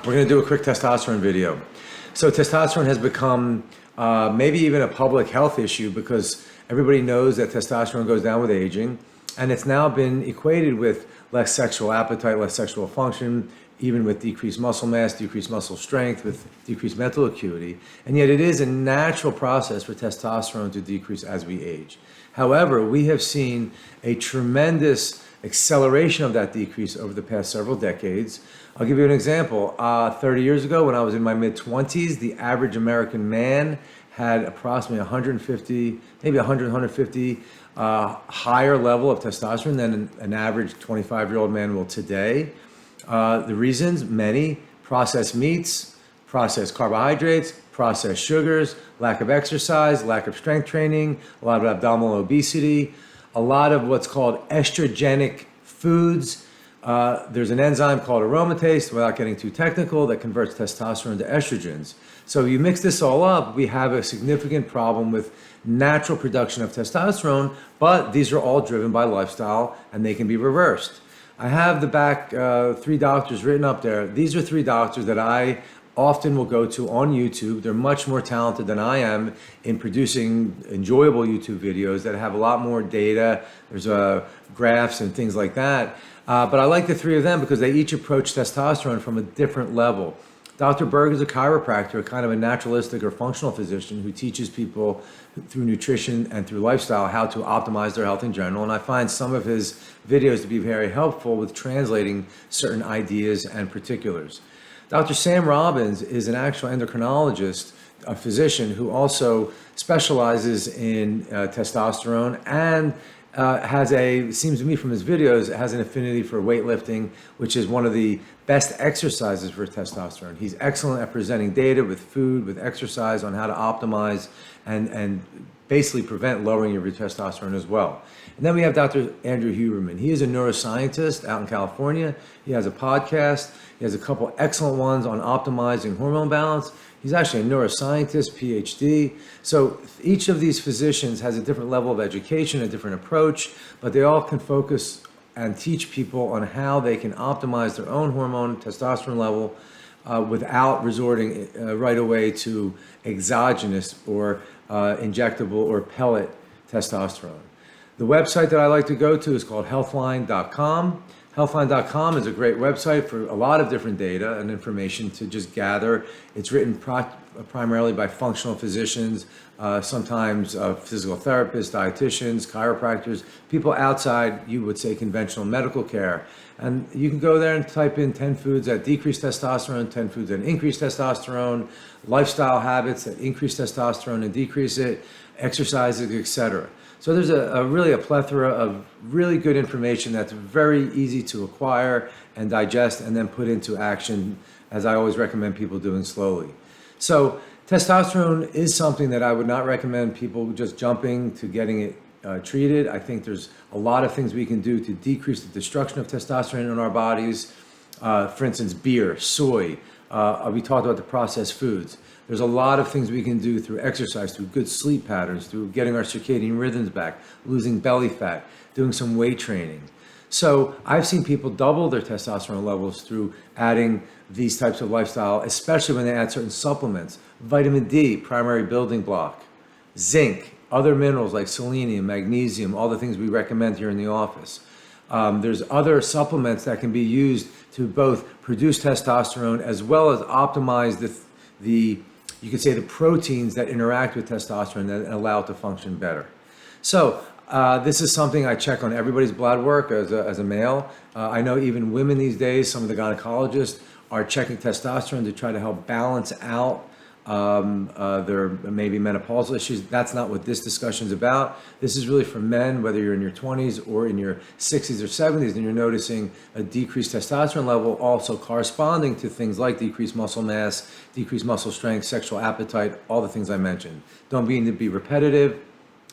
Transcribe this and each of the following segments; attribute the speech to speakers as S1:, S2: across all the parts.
S1: We're going to do a quick testosterone video. So testosterone has become maybe even a public health issue because everybody knows that testosterone goes down with aging, and it's now been equated with less sexual appetite, less sexual function, even with decreased muscle mass, decreased muscle strength, with decreased mental acuity. And yet it is a natural process for testosterone to decrease as we age. However, we have seen a tremendous acceleration of that decrease over the past several decades. I'll give you an example. 30 years ago, when I was in my mid-20s, the average American man had approximately 150, maybe 100, 150 higher level of testosterone than an average 25-year-old man will today. The reasons, many: processed meats, processed carbohydrates, processed sugars, lack of exercise, lack of strength training, a lot of abdominal obesity, a lot of what's called estrogenic foods. There's an enzyme called aromatase, without getting too technical, that converts testosterone to estrogens. So you mix this all up, we have a significant problem with natural production of testosterone, but these are all driven by lifestyle and they can be reversed. I have the back 3 doctors written up there. These are 3 doctors that I often will go to on YouTube. They're much more talented than I am in producing enjoyable YouTube videos that have a lot more data. There's graphs and things like that. But I like the 3 of them because they each approach testosterone from a different level. Dr. Berg is a chiropractor, kind of a naturalistic or functional physician who teaches people through nutrition and through lifestyle how to optimize their health in general. And I find some of his videos to be very helpful with translating certain ideas and particulars. Dr. Sam Robbins is an actual endocrinologist, a physician who also specializes in testosterone and seems to me from his videos, has an affinity for weightlifting, which is one of the best exercises for testosterone. He's excellent at presenting data with food, with exercise, on how to optimize and basically prevent lowering your testosterone as well. And then we have Dr. Andrew Huberman. He is a neuroscientist out in California. He has a podcast. He has a couple excellent ones on optimizing hormone balance. He's actually a neuroscientist, PhD. So each of these physicians has a different level of education, a different approach, but they all can focus and teach people on how they can optimize their own hormone, testosterone level, without resorting right away to exogenous or injectable or pellet testosterone. The website that I like to go to is called healthline.com. Healthline.com is a great website for a lot of different data and information to just gather. It's written primarily by functional physicians, sometimes physical therapists, dietitians, chiropractors, people outside, you would say, conventional medical care. And you can go there and type in 10 foods that decrease testosterone, 10 foods that increase testosterone, lifestyle habits that increase testosterone and decrease it, exercises, etc. So there's really a plethora of really good information that's very easy to acquire and digest and then put into action, as I always recommend people doing slowly. So testosterone is something that I would not recommend people just jumping to getting it treated. I think there's a lot of things we can do to decrease the destruction of testosterone in our bodies. For instance, beer, soy. We talked about the processed foods. There's a lot of things we can do through exercise, through good sleep patterns, through getting our circadian rhythms back, losing belly fat, doing some weight training. So I've seen people double their testosterone levels through adding these types of lifestyle, especially when they add certain supplements. Vitamin D, primary building block. Zinc, other minerals like selenium, magnesium, all the things we recommend here in the office. There's other supplements that can be used to both produce testosterone as well as optimize you could say the proteins that interact with testosterone that allow it to function better. So this is something I check on everybody's blood work as a male. I know even women these days, some of the gynecologists are checking testosterone to try to help balance out their maybe menopausal issues. That's not what this discussion is about. This is really for men, whether you're in your 20s or in your 60s or 70s, and you're noticing a decreased testosterone level also corresponding to things like decreased muscle mass, decreased muscle strength, sexual appetite, all the things I mentioned. Don't mean to be repetitive,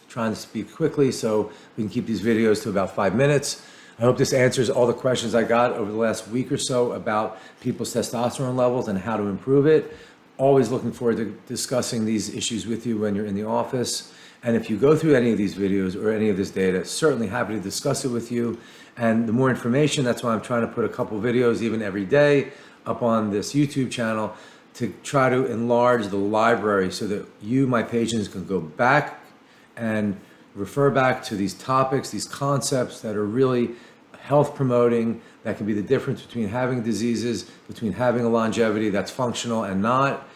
S1: trying to speak quickly so we can keep these videos to about 5 minutes. I hope this answers all the questions I got over the last week or so about people's testosterone levels and how to improve it. Always looking forward to discussing these issues with you when you're in the office. And if you go through any of these videos or any of this data, certainly happy to discuss it with you. And the more information, that's why I'm trying to put a couple videos even every day up on this YouTube channel to try to enlarge the library so that you, my patients, can go back and refer back to these topics, these concepts that are really health promoting, that can be the difference between having diseases, between having a longevity that's functional and not.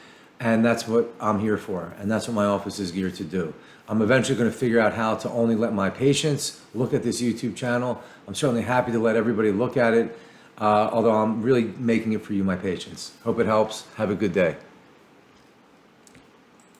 S1: And that's what I'm here for. And that's what my office is geared to do. I'm eventually going to figure out how to only let my patients look at this YouTube channel. I'm certainly happy to let everybody look at it, although I'm really making it for you, my patients. Hope it helps. Have a good day.